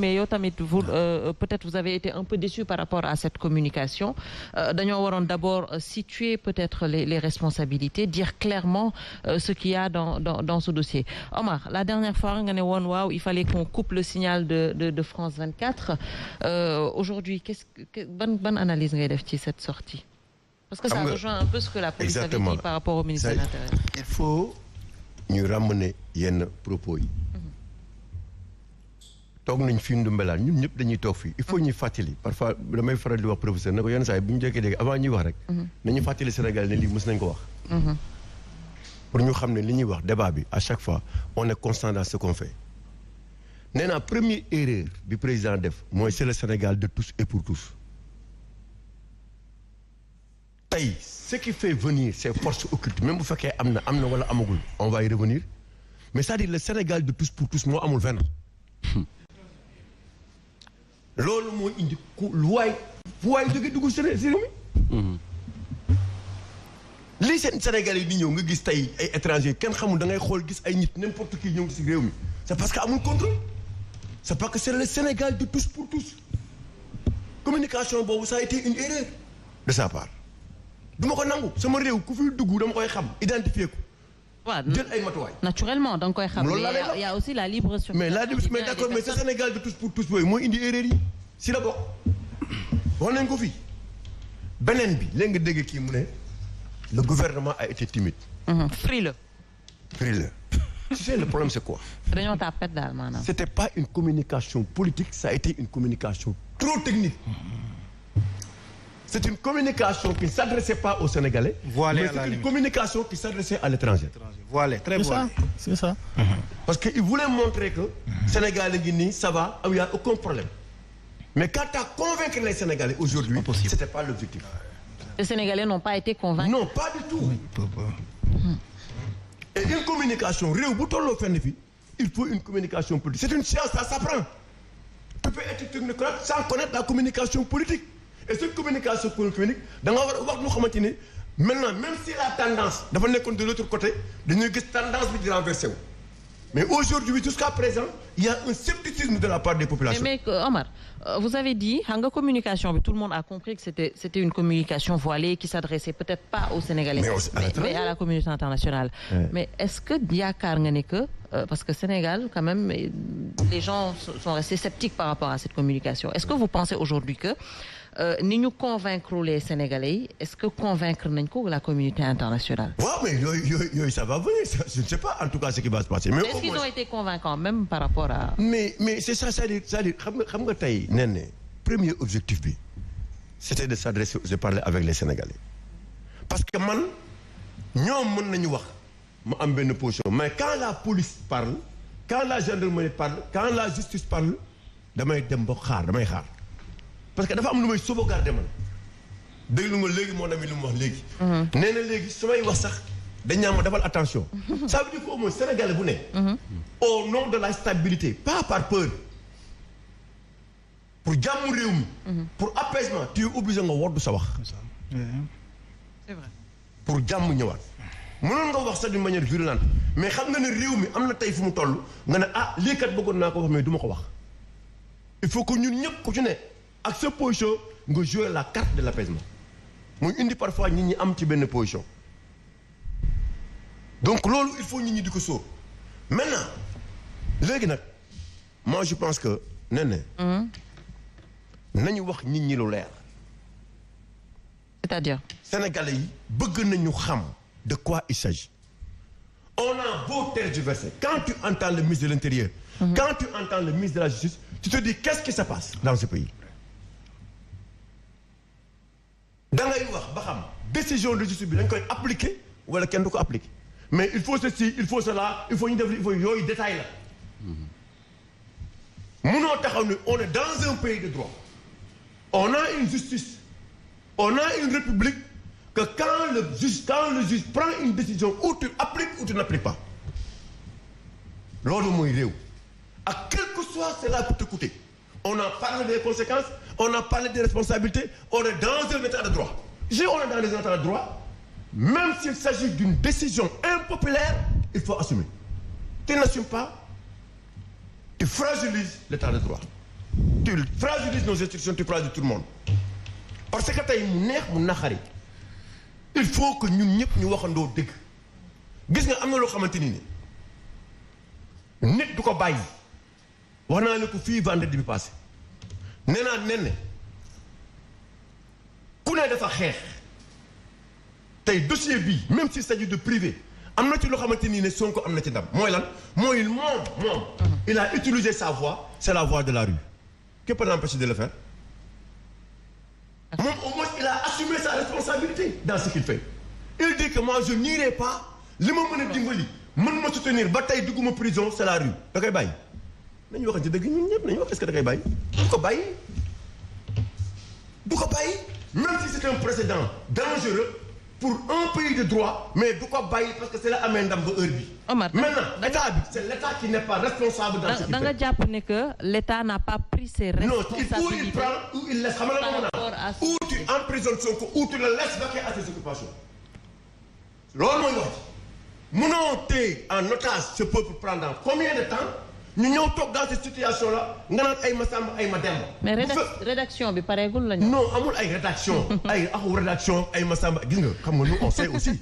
mais yow tamit vous peut-être vous avez été un peu déçu par rapport à cette communication dañoo waroon d'abord situer peut-être les responsabilités dire clairement ce qu'il y a dans ce dossier. Omar, la dernière fois nga ne woon waaw il fallait qu'on coupe le signal de France 24 aujourd'hui ban analyse ngay def ci cette sortie parce que ça rejoint un peu ce que la police avait dit par rapport au ministère de l'Intérieur. Il faut ñu ramener yenn propos yi. toog nañ fi ndumbelaan ñun ñëpp dañuy toog fii il faut ñuy fàttali parfois damay faral di wax professeur ne ko yenn saa yi bu ñu jékkee dégg avant ñuy wax rek nañu fàttali Sénégal ne lii mës nañ ko wax pour ñu xam ne li ñuy wax débat bi à chaque fois on est constant dans ce qu'on fait nee naa première erreur bi président def mooy c'est le Sénégal de tous et pour tous tey ce qui fait venir ces forces occultes même bu fekkee am na wala amagul on va y revenir mais c'est-à-dire le Sénégal de tous pour tous moo amul fenn loolu moo indi lu waay jóge dugg si réew mi lii seen Sénégalais yi di ñëw nga gis tey ay étrangers kenn xamul da ngay xool gis ay nit n'importe qui ñëw si réew mi c'est parce que amul contrôle c'est parce que c'est le Sénégal de tous pour tous communication boobu ça a été une erreur de sa part du ma ko nangu sama réew ku fi dugg dama koy xam identifier ko jël ay matuwaay. naturellement da nga koy xam. loolu mais il y a aussi la libre circulation. mais d'accord mais ce Sénégal de tous pour tous booy moo indi erreur yi si la bokk wax nañ ko fii beneen bi léegi nga dégg kii mu ne le gouvernement a été timide. frileux. Tu sais le problème c'est quoi. dañoo tàppet daal maanaam. C'était pas une communication politique ça a été une communication trop technique. C'est une communication qui ne s'adressait pas aux Sénégalais. Voilée mais c'est une communication qui s'adressait à l'étranger. Voilée, très voilée. C'est ça. Parce qu'ils voulaient montrer que Sénégalais Guinée, ça va, il n'y a aucun problème. Mais quand tu as convaincu les Sénégalais aujourd'hui, ce n'était pas l'objectif. Les Sénégalais n'ont pas été convaincus. Non, pas du tout. Et une communication, il faut une communication politique. C'est une science, ça s'apprend. Tu peux être technocrate sans connaître la communication politique. Et cette communication politique da nga war a wax lu xamante ni maintenant même si la tendance dafa nekkoon de l'autre côté dañuy gis tendance bi di renversé wu mais aujourd'hui jusqu'à présent il y a un scepticisme de la part des populations. mais Omar vous avez dit xam nga communication bi tout le monde a compris que c'était une communication voilée qui s'adressait peut-être pas aux Sénégalais mais à la communauté internationale. Mais est-ce que yaakaar nga ne que parce que Sénégal quand même les gens sont restés sceptiques par rapport à cette communication est-ce que vous pensez aujourd'hui que ni ñu convaincre les Sénégalais yi est-ce que convaincre nañ ko la communauté internationale. waaw mais yooyu ça va venir je ne sais pas en tout cas ce qui va se passer. mais est-ce qu'ils ont été convaincants même par rapport à. mais c'est ça c'est-à-dire xam nga tey nee na premier objectif bi c'était de s'adresser de parler avec les Sénégalais parce que man ñoom mën nañu wax ma am benn position mais quand la police parle quand la gendarmerie parle quand la justice parle damay dem ba damay xaar. parce que dafa am lu may sauvegarder man déglu nga léegi mon ami lu mu wax léegi. nee na léegi su may wax sax dañ ñaa ma defal attention. ça veut dire que au moins Sénégalais bu ne. au nom de la stabilité pas par peur. pour jàmm réew mi. pour apaisement tu es obligé nga woddu sa wax. c'est vrai. pour jàmm ñëwaat. mënoon nga wax sax d'une manière virulente mais xam nga ne réew mi am na tey fu mu toll nga ne ah lii kat bëggoon naa ko wax mais du ma ko wax. il faut que ñun ñëpp ku ci ne. ak sa position nga jouer la carte de l'apaisement muy indi parfois nit ñi am ci benn position donc loolu il faut nit ñi di ko sóor maintenant léegi nag moi je pense que nee nañu wax nit ñi lu leer. c'est-à-dire. Sénégalais yi bëgg nañu xam de quoi il s'agit. On a beau tergiverser quand tu entends le ministre de l'Intérieur. Quand tu entends le ministre de la Justice tu te dis qu'est-ce qui se passe dans ce pays. da ngay wax ba xam décision de justice bi dañ koy appliquer wala kenn du ko appliquer mais il faut ceci il faut cela il faut ñu def il faut yooyu détail la. munoo taxaw ni on est dans un pays de droit. on a une justice. on a une république que quand le juge prend une décision ou tu appliques ou tu n'appliques pas. loolu mooy réew. à quel que soit cela peut te coûter. On a parlé des conséquences, on a parlé des responsabilités, on est dans un état de droit. Si on est dans un état de droit, même s'il s'agit d'une décision impopulaire, il faut assumer. Tu n'assumes pas, tu fragilises l'état de droit. tu fragilises nos institutions, tu fragilises tout le monde parce que tey mu neex mu naxari il faut que ñun ñëpp ñu waxandoo dëgg gis nga am na loo xamante ni nit du ko bàyyi wax naa ne ko fii vendredi bi passé nee naa nen ku ne dafa xeex tey dossier bi même s'il s'agit de privé am na ci loo xamante ni ne Sonko am na ci ndam mooy lan mooy moom il a utilisé sa voix c'est la voix de la rue qui peut l'empêcher de le faire moom au moins il a assumé sa responsabilité dans ce qu'il fait il dit que moi je n'irai pas li ma mën a dimbali mën ma soutenir ba tey dugguma prison c'est la rue da koy bàyyi nañu wax ci dëgg ñun ñëpp nañu wax est-ce que da koy bàyyi du ko bàyyi même si c'est un précédent dangereux pour un pays de droit mais du ko bàyyi parce que c'est la amee ndam ba heure bi Omar maintenant état bi c'est l'état qui n'est pas responsable dans ce qu'il fait. da nga jàpp ne que l'état n'a pas pris ses responsabilités. non il prend ou il laisse xam nga ou tu emprisonnes Sonko ou tu le laisses vaquer à ses occupations loolu mooy wax mënoo téye en otage ce peuple pendant combien de temps ñu ñëw toog dans cette situation là nga naan ay Massamba ay Mademba. mais rédaction bi pareegul la ñu. non amul ay rédaction ay rédaction ay Massamba gis nga xam nga nous on sait aussi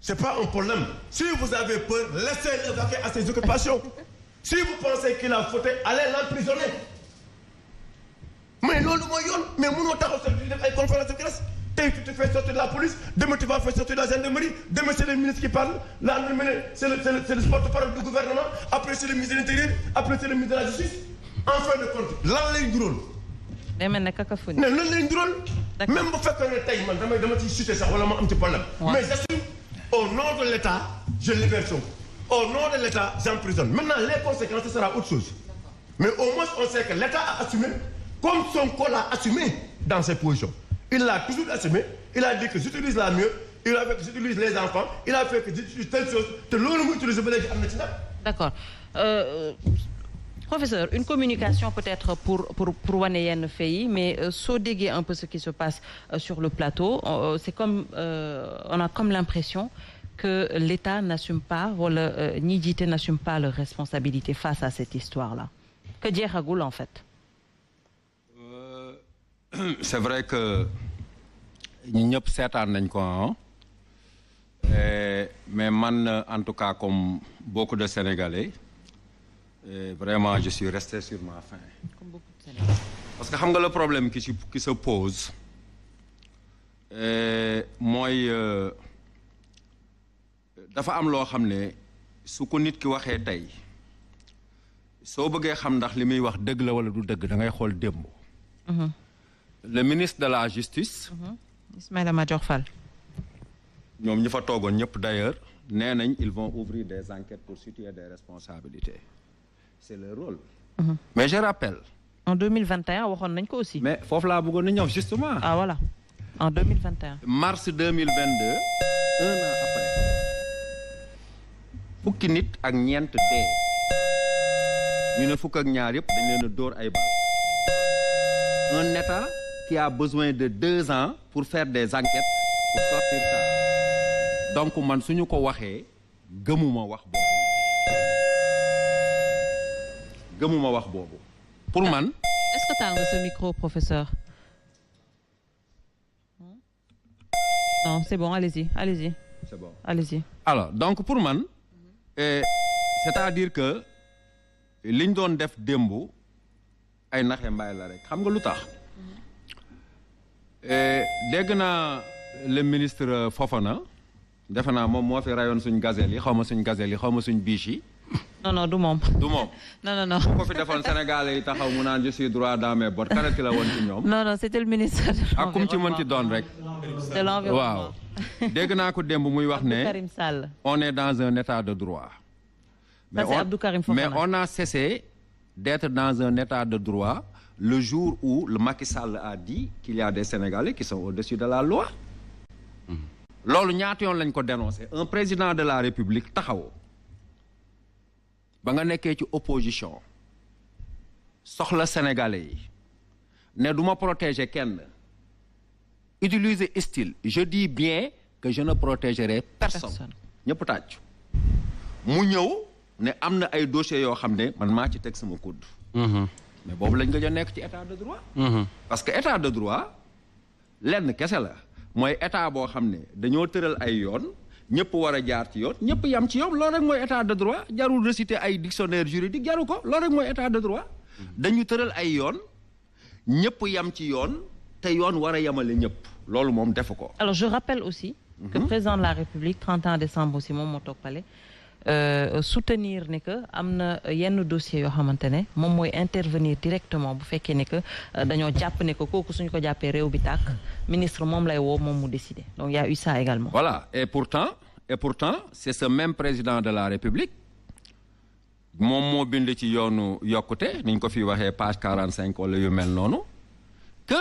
c'est pas un problème si vous avez peur laissez-le vaquer à ses occupations si vous pensez qu'il a fauté allez l'emprisonner mais loolu mooy yoon mais mënoo taxaw sa di def ay conférence de presse tey tu te fais sortir de la police demain tu vas faire sortir de la gendarmerie demain c'est le ministre qui parle là c'est le porte-parole du gouvernement après c'est le ministre de l'Intérieur après c'est le ministre de la Justice en fin de compte lan lay nduróol day mel ne cacophonie ne lan lay nduróol même bu fekkee ne tey man dama ciy chuter sax wala ma am ci problème mais j'assume au nom de l'État je libère Sonko au nom de l'État j'emprisonne maintenant les conséquences ce sera autre chose mais au moins on sait que l'État a assumé comme Sonko l'a assumé dans ses positions il l'a toujours assumé il a dit que j'utilise la mieux il a fait que j'utilise les enfants il a fait que j'utilise telle chose te loolu mu utilisé ba léegi am na ci nag. d'accord professeur une communication peut-être pour wane yenn faits yi mais soo déggee un peu ce qui se passe sur le plateau c'est comme on a comme l'impression que l'État n'assume pas wala ñi jiite n'assume pas leurs responsabilités face à cette histoire-là que jeexagul en fait. C'est vrai que ñu ñëpp seetaan nañ ko mais man en tout cas comme beaucoup de Sénégalais vraiment je suis resté sur ma faim. Comme beaucoup de Sénégalais. Parce que xam nga le problème qui se pose mooy dafa am loo xam ne su ko nit ki waxee tey soo bëggee xam ndax li muy wax dëgg la wala du dëgg da ngay xool démb. Le ministre de la Justice. Ismaïla Madior Fall. ñoom ñi fa toogoon ñëpp d'ailleurs nee nañ ils vont ouvrir des enquêtes pour situer des responsabilités c'est leur rôle. Mais je rappelle. En 2021 waxoon nañ ko aussi. mais foofu laa bëggoon na ñëw justement. Ah voilà en 2021. Mars 2022 un an après fukki nit ak ñeent dee ñu ne fukk ak ñaar yëpp dañ leen a dóor ay bal. Un État qui a besoin de 2 ans pour faire des enquêtes pour sortir ça donc man suñu ko waxee gëmuma wax boobu pour man. Est-ce que t'as ce micro professeur? Non, c'est bon, allez-y. C'est bon. Allez-y. Alors donc pour man c'est-à-dire que liñ doon def démb ay naxe mbaay la rek xam nga lu tax dégg naa le ministre Fofana defe naa moom moo fi rayoon suñ gazelle yi xaw ma suñ biche yi. non du moom. non. bu ko fi defoon Sénégalais yi taxaw mu naan je suis droit dans mes bottes kanat ki la woon ci ñoom. non c'était le ministre de l'environnement. ak kum ci mën ci doon rek. de l'environnement. waaw dégg naa ko démb muy wax ne. Karim Sall. On est dans un état de droit. Ça c'est Abdou Karim Fofana. Mais on a cessé d'être dans un état de droit le jour où le Macky Sall a dit qu'il y a des Sénégalais qui sont au-dessus de la loi. loolu ñaata yoon lañ ko dénoncé un président de la République taxaw ba nga nekkee ci opposition soxla Sénégalais yi ne du ma protéger kenn utiliser style je dis bien que je ne protégerai personne ñëpp tàcc mu ñëw ne am na ay dossiers yoo xam ne man maa ci teg sama coude mais boobu lañ gëj a nekk ci état de droit. parce que état de droit lenn kese la mooy état boo xam ne dañoo tëral ay yoon ñëpp war a jaar ci yoon ñëpp yam ci yoon loolu rek mooy état de droit jarul réciter ay dictionnaire juridique jaru ko loolu rek mooy état de droit. dañu tëral ay yoon ñëpp yam ci yoon te yoon war a yamale ñëpp loolu moom defu ko. alors je rappelle aussi. que président de la République 31 décembre aussi moom moo toog pale soutenir ne que am na yenn dossiers yoo xamante ne moom mooy intervenir directement bu fekkee ne que dañoo jàpp ne que kooku suñu ko jàppee réew bi tàkk ministre moom lay woo moom mu décider donc il y a eu ça également. voilà et pourtant c'est ce même président de la République moom moo bind ci yoonu yokkute ni ñu ko fi waxee page 45 wala yu mel noonu que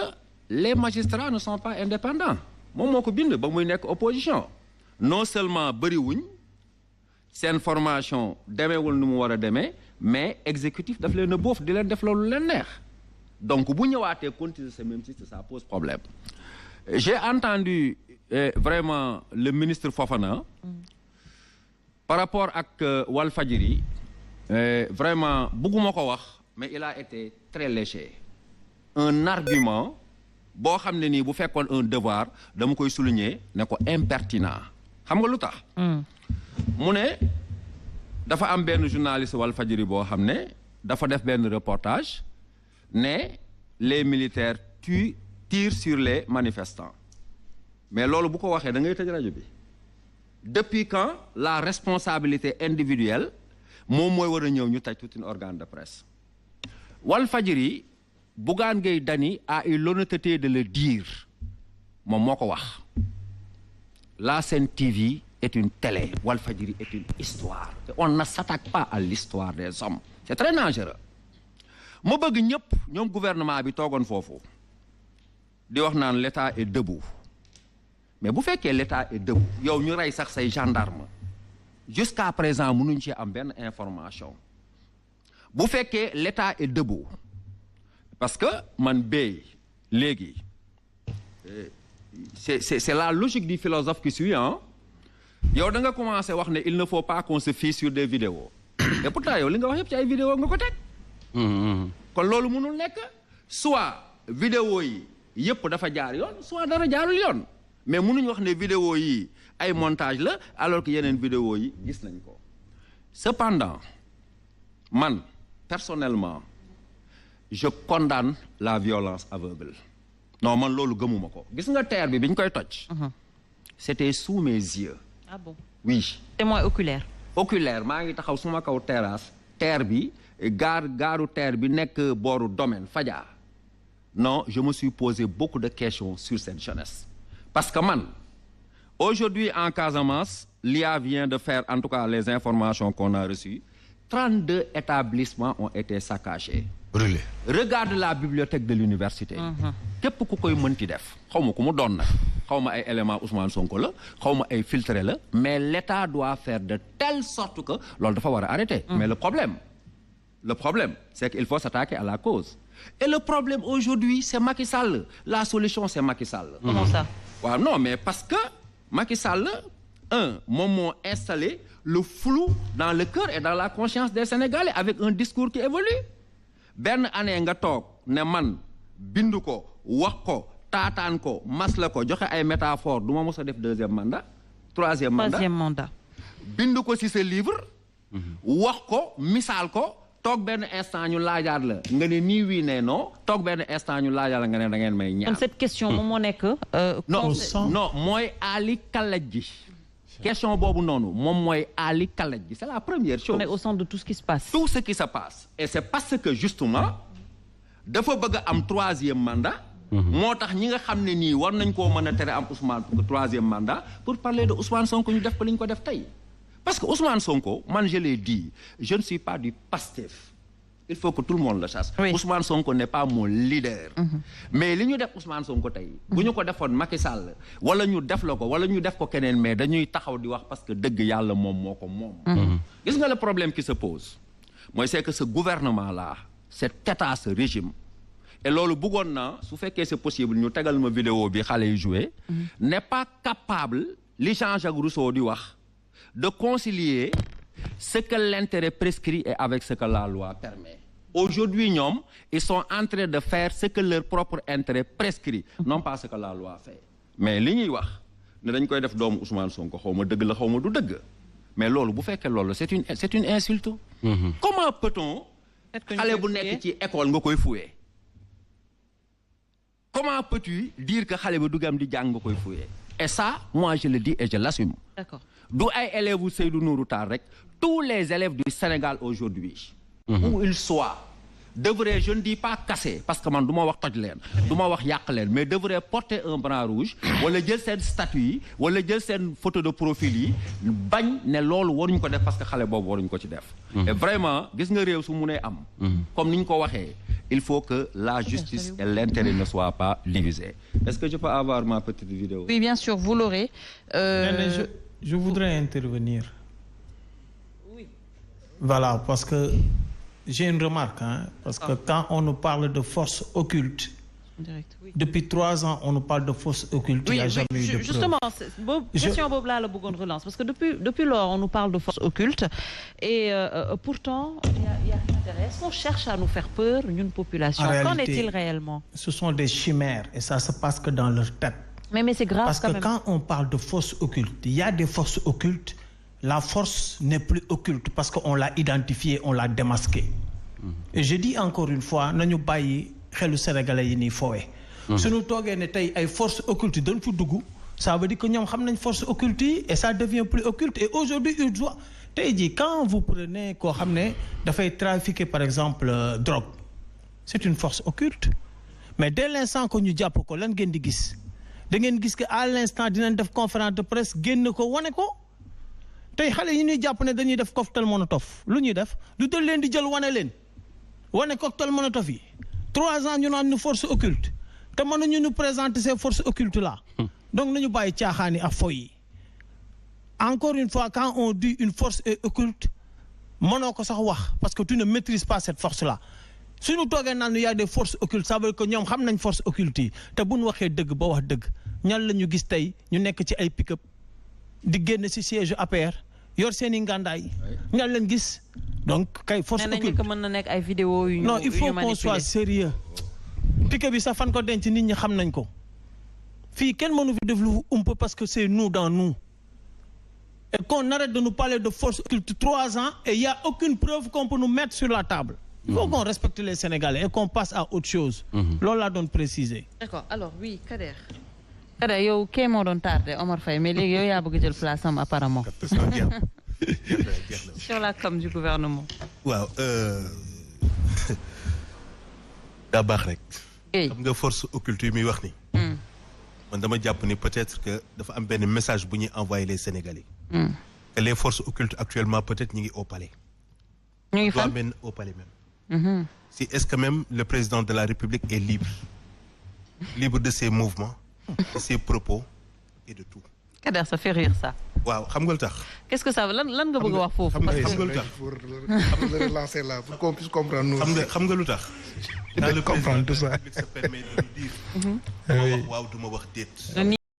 les magistrats ne sont pas indépendants moom moo ko bind ba muy nekk opposition non seulement bëriwuñ seen formation demeewul nu mu war a demee mais exécutif daf leen a boof di leen def loolu leen neex donc bu ñëwaatee continuer ce même système ça pose problème. J'ai entendu vraiment le ministre Fofana par rapport ak Walfadjri vraiment bëgguma ko wax mais il a été très léger un argument boo xam ne nii bu fekkoon un devoir dama koy souligner ne ko impertinent xam nga lu tax. mu ne dafa am benn journaliste Walfadjri boo xam ne dafa def benn reportage ne les militaires tirent sur les manifestants mais loolu bu ko waxee da ngay tëj rajo bi depuis quand la responsabilité individuelle moom mooy war a ñëw ñu tëj tout un organe de presse. Walfadjri Bougane Gueye Dany a eu l'honnêteté de le dire moom moo ko wax la Sen TV est une télé Walfadjri est une histoire et on ne s'attaque pas à l'histoire des hommes c'est très dangereux. ma bëgg ñëpp ñoom gouvernement bi toogoon foofu di wax naan l'état est debout mais bu fekkee l'état est debout yow ñu rey sax say gendarme jusqu'à présent mënuñ ci am benn information bu fekkee l'état est debout parce que man béy léegi c'est la logique du philosophe qui suit hein yow da nga commencé wax ne il ne faut pas qu'on se fie sur des vidéos et pourtant yow li nga wax yëpp ci ay vidéos nga ko teg kon loolu mënul nekk soit vidéo yi yëpp dafa jaar yoon soit dara jaarul yoon mais mënuñ wax ne vidéo yi ay montage la alors que yeneen vidéo yi gis nañ ko cependant man personnellement je condamne la violence aveugle non man loolu gëmuma ko gis nga terre bi ñu koy toj c'était sous mes yeux. Ah bon? Oui. Témoin oculaire. Oculaire maa ngi taxaw suma kaw terrasse terre bi gaaru terre bi nekk booru domaine Fadia non je me suis posé beaucoup de questions sur cette jeunesse parce que man aujourd'hui en Casamance l'IA vient de faire en tout cas les informations qu'on a reçues 32 établissements ont été saccagés. Brûlés. Regarde la bibliothèque de l'université. képp ku koy mënti def xaw ma ku mu doon nag xaw ma ay éléments Ousmane Sonko la xaw ma ay filtré la mais l'État doit faire de telle sorte que loolu dafa war a arrêter. Mais le problème c'est qu'il faut s'attaquer à la cause et le problème aujourd'hui c'est Macky Sall la solution c'est Macky Sall. Comment ça? waaw non mais parce que Macky Sall moom moo installé le flou dans le cœur et dans la conscience des Sénégalais avec un discours qui évolue benn année nga toog ne man bindu ko wax ko taataan ko masla ko joxe ay métaphores du ma mos a def deuxième mandat troisième mandat bindu ko ci sa livre wax ko misaal ko toog benn instant ñu laajaat la nga ne nii wii ne non toog benn instant ñu laajaat la nga ne da ngeen may ñaan. kon cette question moom moo nekk. non mooy Ali Kalaj ji question boobu noonu moom mooy Ali Kalaj ji c'est la première chose. On est au centre de tout ce qui se passe. Tout ce qui se passe et c'est parce que justement dafa bëgg a am troisième mandat. moo tax ñi nga xam ne nii war nañ koo mën a tere am Ousmane troisième mandat pour parler de Ousmane Sonko ñu def ko li ñu ko def tey parce que Ousmane Sonko man je l'ai dit je ne suis pas du Pastef il faut que tout le monde le sache. Oui. Ousmane Sonko n'est pas mon leader. Mais li ñu def Ousmane Sonko tey bu ñu ko defoon Macky Sall wala ñu def la ko wala ñu def ko keneen mais dañuy taxaw di wax parce que dëgg yàlla moom moo ko moom. Gis nga le problème qui se pose mooy c'est que ce gouvernement là cet état ce régime et loolu bëggoon na su fekkee c'est possible ñu tegal ma vidéo bi xale yi joué n'est pas capable li Jean-Jacques Rousseau di wax de concilier ce que l'intérêt prescrit et avec ce que la loi permet. aujourd'hui ñoom ils sont en train de faire ce que leur propre intérêt prescrit non pas ce que la loi fait mais li ñuy wax ne dañ koy def doomu Ousmane Sonko xaw ma dëgg la xaw ma du dëgg mais loolu bu fekkee loolu c'est une insulte. Comment peut-on xale bu nekk ci école nga koy fouiller comment peux-tu dire que xale bi dugam di jàng nga koy fouiller et ça moi je le dis et je l'assume. D'accord. du ay élèves u Seydou Nourou Tall rek tous les élèves du Sénégal aujourd'hui où ils soient devraient, je ne dis pas casser parce que man du ma wax toj leen du ma wax yàq leen mais devraient porter un bras rouge wala jël seen statut yi wala jël seen photo de profil yi bañ ne loolu waruñu ko def parce que xale boobu waruñu ko ci def et vraiment gis nga réew su mu nee am comme ni ñu ko waxee il faut que la justice et l'intérêt ne soient pas divisés. Est-ce que je peux avoir ma petite vidéo? Oui, bien sûr, vous l'aurez. Je voudrais intervenir. Oui. Voilà, parce que j'ai une remarque, parce que quand on nous parle de forces occultes, Direct, oui. depuis 3 ans, on nous parle de forces occultes, il n'y a jamais eu de preuve. Justement, question Bob là, le Bougon relance, parce que depuis lors, on nous parle de forces occultes, et pourtant, il y a rien derrière. Est-ce qu'on cherche à nous faire peur, une population? Qu'en est-il réellement? Ce sont des chimères, et ça se passe que dans leur tête. Mais c'est grave parce quand même. Parce que quand on parle de forces occultes, il y a des forces occultes, la force n'est plus occulte, parce qu'on l'a identifiée, on l'a démasquée. Et je dis encore une fois, nous baillons xelu sénégalais yi nii foowee suñu toogee ne tey ay forces occultes dañ fa dugg ça veut dire que ñoom xam nañ forces occultes yi et ça devient plus occulte et aujourd'hui il doit tey jii quand vous prenez koo xam ne dafay trafiquer par exemple drogue c'est une force occulte mais dès l'instant que ñu jàpp ko lan ngeen di gis da ngeen gis que à l'instant dinañ def conférence de presse génn ko wane ko tey xale yi ñuy jàpp ne dañuy def cocktail molotov lu ñuy def lu dal leen di jël wane leen wane cocktail molotov yi 3 ans ñu naan ñu force occulte te mënuñu ñu présenter ces forces occultes là donc nañu bàyyi caaxaani ak fo yi encore une fois quand on dit une force est occulte mënoo ko sax wax parce que tu ne maîtrises pas cette force là suñu toogee naan y a des forces occultes ça veut dire que ñoom xam nañ force occulte yi te buñ waxee dëgg ba wax dëgg ñan la ñu gis tey ñu nekk ci ay pick-up di génn ci siège APR yor seen i ngàndaay ñan lañ gis donc kay force occulte mën na nekk ay vidéo yu ñu non il faut qu'on soit sérieux pique bi sax fan ko denc nit ñi xam nañ ko fii kenn mënu fi def lu ump parce que c'est nous dans nous et qu'on arrête de nous parler de force occulte 3 ans et il y a aucune preuve qu'on peut nous mettre sur la table il faut qu'on respecte les Sénégalais et qu'on passe à autre chose loolu laa doon préciser. D'accord alors oui Kader yow kee moo doon tardé Omar Faye mais léegi yow yaa bëgg jël place am apparemment sur la com du gouvernement. waaw daa baax rek. xam nga force occulte yi muy wax ni. man dama jàpp ni peut-être que dafa am benn message bu ñuy envoyer les Sénégalais. que les forces occultes actuellement peut-être ñu ngi au palais. ñu ngi fan même au palais même. si est-ce que même le président de la République est libre de ses mouvements, de ses propos et de tout. Kader ça fait rire ça. waaw xam nga lu tax. qu'est-ce que ça veut lan nga bëgg a wax foofu. xam nga lu tax pour le relancer là pour qu'on puisse comprendre nous. xam nga lu tax. dans le président de la République se permet de nous dire. duma wax waaw duma wax déet.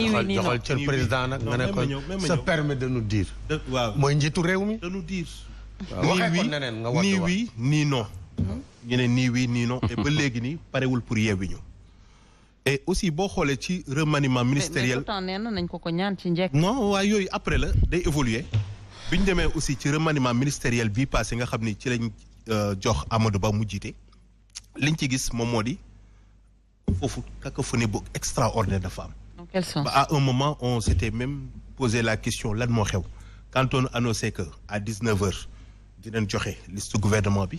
joxal cër président nag nga ne ko se permet de nous dire. waaw mooy njiitu réew mi. de nous dire. waxee ko neneen nga war ni oui ni non. ñu ne ni oui ni non. et ba léegi nii parewul pour yeewi ñu. et aussi boo xoolee ci remaniement ministériel. mais pourtant nee nañ ko ñaan ci njëkk. non waaye yooyu après la day évoluer bi ñu demee aussi ci remaniement ministériel bii passé nga xam ni ci lañ jox Amadou Ba mu jiite liñ ci gis moom moo di foofu cacophonie bu extraordinaire dafa am. dans quel sens. ba à un moment on s'était même posé la question lan moo xew quand on annonçait que à 19h dinañ joxe liste gouvernement bi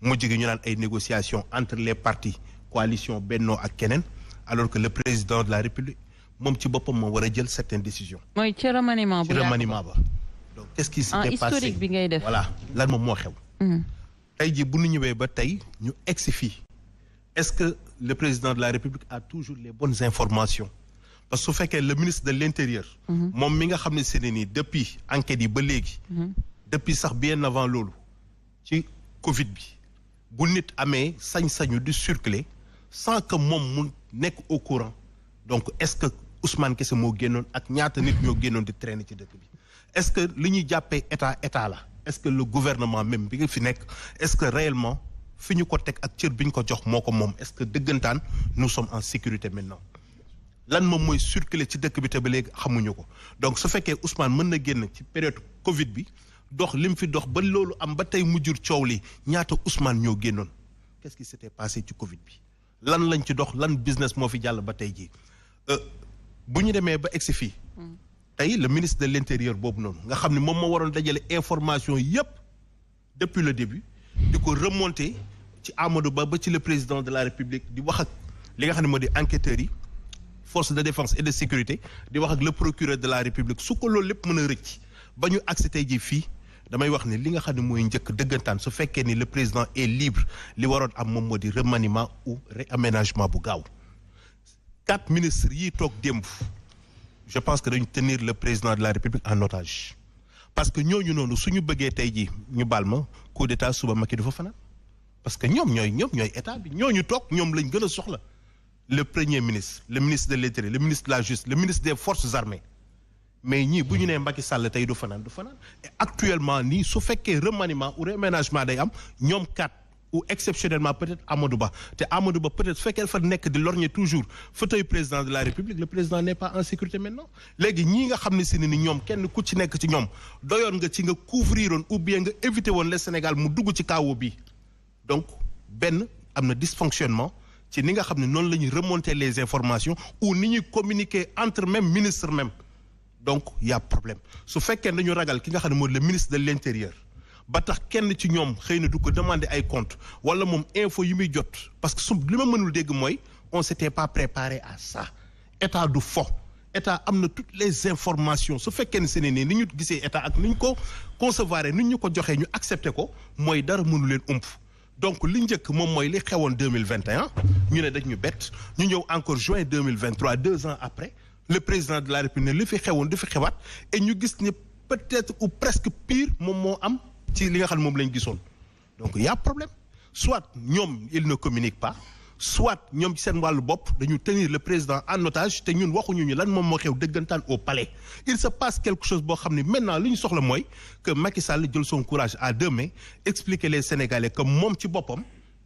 mujj gi ñu naan ay négociations entre les partis coalition Benno ak keneen. alors que le président de la République moom ci boppam moo war a jël certaines décisions. mooy ci remaniement bu ba. donc qu'est-ce qui s'était passé historique bi ngay def. voilà lan moom moo xew. tey jii bu ñu ñëwee ba tey ñu egsi fii est-ce que le président de la République a toujours les bonnes informations parce que su fekkee le ministre de l'Intérieur. moom mi nga xam ne seeni nii depuis enquête yi ba léegi. depuis sax bien avant loolu ci Covid bi bu nit amee sañ-sañu di circuler sans que moom mu nekk au courant donc est-ce que Ousmane kese moo génnoon ak ñaata nit ñoo génnoon di traîner ci dëkk bi est-ce que li ñuy jàppee état la est-ce que le gouvernement même bi nga fi nekk est-ce que réellement fi ñu ko teg ak cër bi ñu ko jox moo ko moom est-ce que dëggantaan nous sommes en sécurité maintenant lan moom mooy circuler ci dëkk bi te ba léegi xamuñu ko donc su fekkee Ousmane mën na génn ci période Covid bi dox lim fi dox ba loolu am ba tey mu jur coow li ñaata Ousmane ñoo génnoon qu'est-ce qui s'était passé ci Covid bi lan lañ ci dox lan business moo fi jàll ba tey jii bu ñu demee ba egsi fii tey le ministre de l'intérieur boobu noonu nga xam ne moom moo waroon dajale information yépp depuis le début di ko remonter ci Amadou Ba ba ci le président de la République di wax ak li nga xam ne moo di enquêteurs yi force de défense et de sécurité di wax ak le procureur de la République su ko loolu lépp mën a rëcc ba ñu agsi tey jii fii damay wax ne li nga xam ne mooy njëkk dëggantaan su fekkee ni le président est libre li waroon am moom moo di remaniement ou réaménagement bu gaaw 4 ministres yi toog démb je pense que dañu tenir le président de la République en otage parce que ñooñu noonu suñu bëggee tey jii ñu baal ma coup d'état suba Macky du fa fanaan parce que ñoom ñooy état bi ñooñu toog ñoom lañ gën a soxla le premier ministre le ministre de l'Intérieur le ministre de la Justice le ministre des Forces armées mais ñii bu ñu nee Macky Sall tey du fanaan et actuellement nii su fekkee remaniement ou réaménagement day am ñoom 4 ou exceptionnellement peut-être Amadou Ba te Amadou Ba peut-être su fekkee dafa nekk di lorgner toujours fauteuil président de la République le président n'est pas en sécurité maintenant léegi ñii nga xam ne si ni ñoom kenn ku ci nekk ci ñoom doyoon nga ci nga couvriroon ou bien nga éviter woon le Sénégal mu dugg ci kaawo bi donc benn am na dysfonctionnement ci ni nga xam ne noonu la ñuy remonter les informations ou ni ñuy communiquer entre même ministre même donc y a problème su fekkee dañu ragal ki nga xam ne mooy le ministre de l'Intérieur ba tax kenn ci ñoom xëy na du ko demander ay compte wala moom info yi muy jot parce que su li ma mënul dégg mooy on s'était pas préparé à ça état du fo état am na toutes les informations su fekkee ne seen ni ñu gisee état ak ni ñu ko concevoir ni ñu ko joxee ñu accepté ko mooy dara mënu leen ump donc li njëkk moom mooy li xewoon 2021 ñu ne dañ ñu bett ñu ñëw encore juin 2023 2 ans après le président de la République ne li fi xewoon di fi xewaat et ñu gis ne peut-être ou presque pire moom moo am ci li nga xam ne moom lañ gisoon donc y a problème soit ñoom ils ne communiquent pas soit ñoom ci seen wàllu bopp dañu tenir le président en otage te ñun waxuñu ñu lan moom moo xew dëggantaan au palais il se passe quelque chose boo xam ne maintenant li ñu soxla mooy que Macky Sall jël son courage à 2 mains expliquer les Sénégalais que moom ci boppam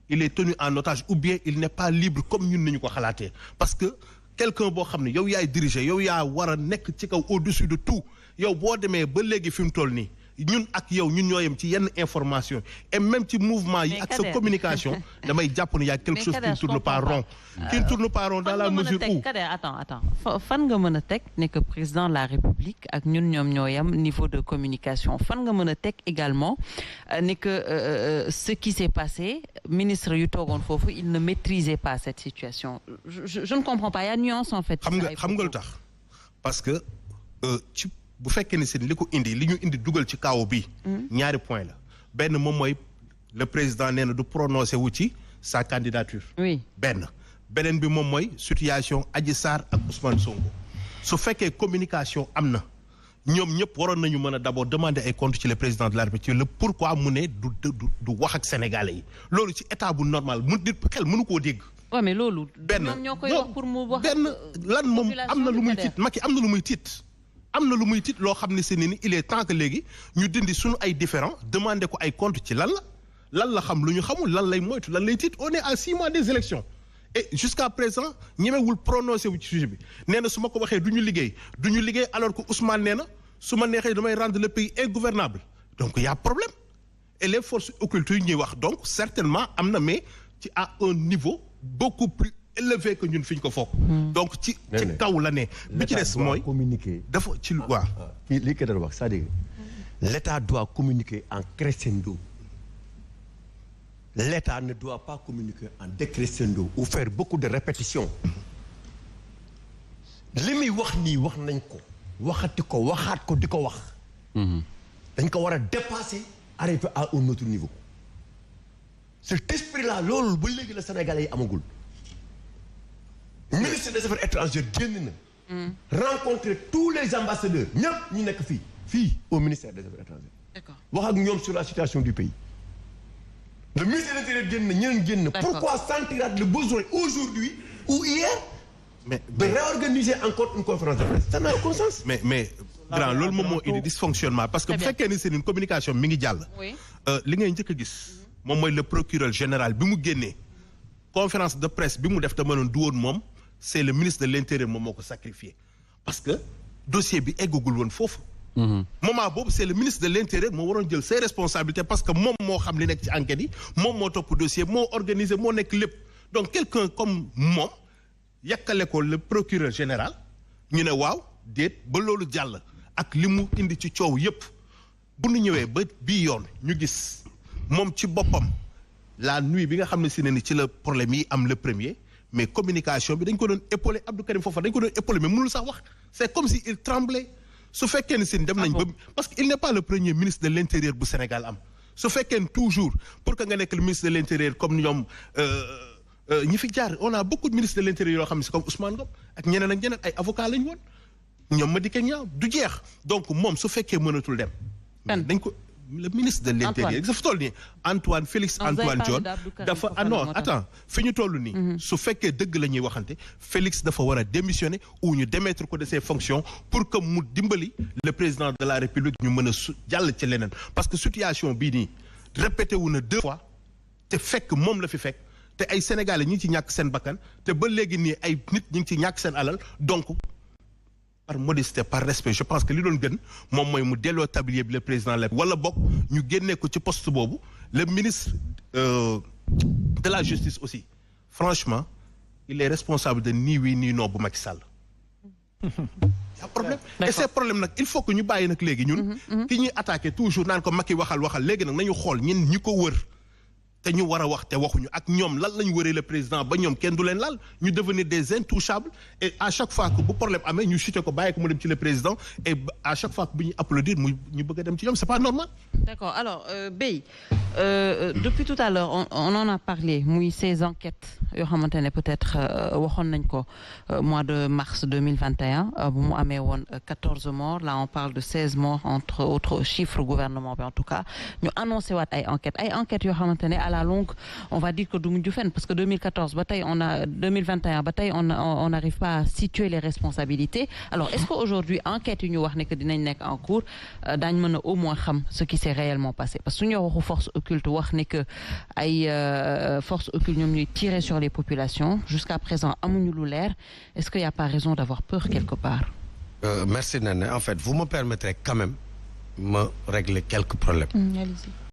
il est tenu en otage ou bien il n'est pas libre comme ñun nañu ko xalaatee parce que quelqu'un boo xam ne yow yaay diriger yow yaa war a nekk ci kaw au-dessus de tout yow boo demee ba léegi fi mu toll nii ñun ak yow ñun ñoo yem ci yenn information et même ci mouvement yi ak sa communication damay jàpp ne y a quelque chose qui ne tourne pas rond qui ne tourne pas rond dans la mesure où attends fan nga mën a teg ne que président de la République ak ñun ñoom ñoo yem niveau de communication fan nga mën a teg également ne que ce qui s'est passé ministre yu toogoon foofu il ne maîtrisait pas cette situation je ne comprends pas il y a nuance en fait xam nga lu tax parce que ci bu fekkee ne seen li ko indi li ñu indi dugal ci kaaw bi ñaari point la benn moom mooy le président nee na du prononcé wu ci sa candidature oui beneen bi moom mooy situation Adji Sarr ak Ousmane Sonko su fekkee communication am na ñoom ñëpp waroon nañu mën a d'abord demander ay comptes ci le président de la République le pourquoi mu ne du wax ak sénégalais yi loolu ci état bu normal mu nit xel mënu koo dégg waaw mais loolu benn ñoo koy wax pour mu wax lan moom am na lu muy tiit Macky am na lu muy tiit am na lu muy tiit loo xam ne si ni il est temps que léegi ñu dindi suñu ay différends demander ko ay compte ci lan la xam lu ñu xamul lan lay moytu lan lay tiit on est à 6 mois des élections et jusqu'à présent ñemewul prononcé wu ci sujet bi nee na su ma ko waxee du ñu liggéey alors que Ousmane nee na su ma neexee damay rendre le pays ingouvernable donc y a problème et les forces occultes yu ñuy wax donc certainement am na mais ci à un niveau beaucoup plus élevé que ñun fi ñu ko foog. donc ci kaw la ne. bi ci des mooy communiquer. dafa ci waaw. li ko doon wax c'est-à-dire l'État doit communiquer en crescendo. L'État ne doit pas communiquer en décrescendo ou faire beaucoup de répétitions. li muy wax nii wax nañ ko waxati ko waxaat ko di ko wax. dañ ko war a dépasser arriver à un autre niveau. cet esprit-là loolu ba léegi la Sénégalais yi amagul. ministre des Affaires étrangères génn na. rencontrer tous les ambassadeurs ñëpp ñu nekk fii au ministère des Affaires étrangères. D'accord. wax ak ñoom sur la situation du pays. le ministre de l'Intérieur génn na ñeneen génn na. pourquoi sentir le besoin aujourd'hui ou hier. de réorganiser encore une conférence de presse. ça n'a aucun sens. mais grand loolu moom moo indi dysfonctionnement parce que bu fekkee ni c'est une communication mi ngi jàll. li ngay njëkk a gis moom mooy le procureur général bi mu génnee conférence de presse bi mu def te mënoon du woon moom c'est le ministre de l'intérieur moom moo ko sacrifié parce que dossier bi eggagul woon foofu. moment boobu c'est le ministre de l'intérieur moo waroon jël ses responsabilités parce que moom moo xam li nekk ci enquête yi moom moo topp dossier moo organisé moo nekk lépp donc quelqu'un comme moom yàkkale ko le procureur général ñu ne waaw déet ba loolu jàll ak li mu indi ci coow yépp bu ñu ñëwee ba bii yoon ñu gis moom ci boppam la nuit bi nga xam ne si ne ni ci la problème yi am le premier mais communication bi dañ ko doon épauler Abdou Karim Fofana dañ ko doon épauler mais mënul sax wax c'est comme si il tremblait su fekkee ne si dem nañ ba parce que il n'est pas le premier ministre de l'intérieur bu Sénégal am su fekkee ne toujours pour que nga nekk le ministre de l'intérieur comme ñoom ñi fi jaar on a beaucoup de ministres de l'intérieur yoo xam ne si comme Ousmane Ngom ak ñeneen ak ñeneen ay avocats lañ woon ñoom Madické Niang du jeex donc moom su fekkee mënatul dem dañ ko le ministre de l'intérieur dafa toll nii Antoine Félix Antoine Diome dafa non attends fi ñu toll nii su fekkee dëgg la ñuy waxante Félix dafa war a démissionner ou ñu démettre ko de ses fonctions pour que mu dimbali le président de la République ñu mën a jàll ci leneen parce que situation bii nii répété wu na 2 fois te fekk moom la fi fekk te ay Sénégalais ñi ngi ci ñàkk seen bakkan te ba léegi nii ay nit ñi ngi ci ñàkk seen alal donc par modestie par respect je pense que li doon gën moom mooy mu delloo tablier bi le président la wala bokk ñu génnee ko ci poste boobu le ministre de la justice aussi franchement il est responsable de ni oui ni non bu Macky Sall. y a problème et ces problèmes nag il faut que ñu bàyyi nag léegi ñun. ki ñuy attaqué toujours naan ko Macky waxal léegi nag nañu xool ñi ko wër. te ñu war a wax te waxuñu ak ñoom lan lañu wëree le président ba ñoom kenn du leen laal ñu devenir des intouchables et à chaque fois que bu problème amee ñu chuté ko bàyyi ko mu dem ci le président et à chaque fois que bu ñu applaudir ñu bëgg a dem ci ñoom c'est pas normal. D'accord alors Bey depuis tout à l'heure on en a parlé muy ces enquêtes yoo xamante ne peut-être waxoon nañ ko mois de mars 2021 bu mu amee woon 14 morts là on parle de 16 morts entre autres chiffres gouvernement bi en tout cas ñu annoncé waat ay enquêtes yoo xamante ne à la longue on va dire que du mujj fenn parce que 2014 ba tey on a 2021 ba tey on n'arrive pas à situer les responsabilités alors est-ce que aujourd'hui enquêtes yu ñu wax ne que dinañ nekk en cours daañ mën a au moins xam ce qui s'est réellement passé parce que su ñu waxu force occulte wax ne que ay force occulte ñoom ñuy tirer sur les populations jusqu'à présent amuñu lu leer est-ce qu'il y a pas raison d'avoir peur quelque part merci Néné en fait vous me permettrez quand même me régler quelques problèmes allez-y.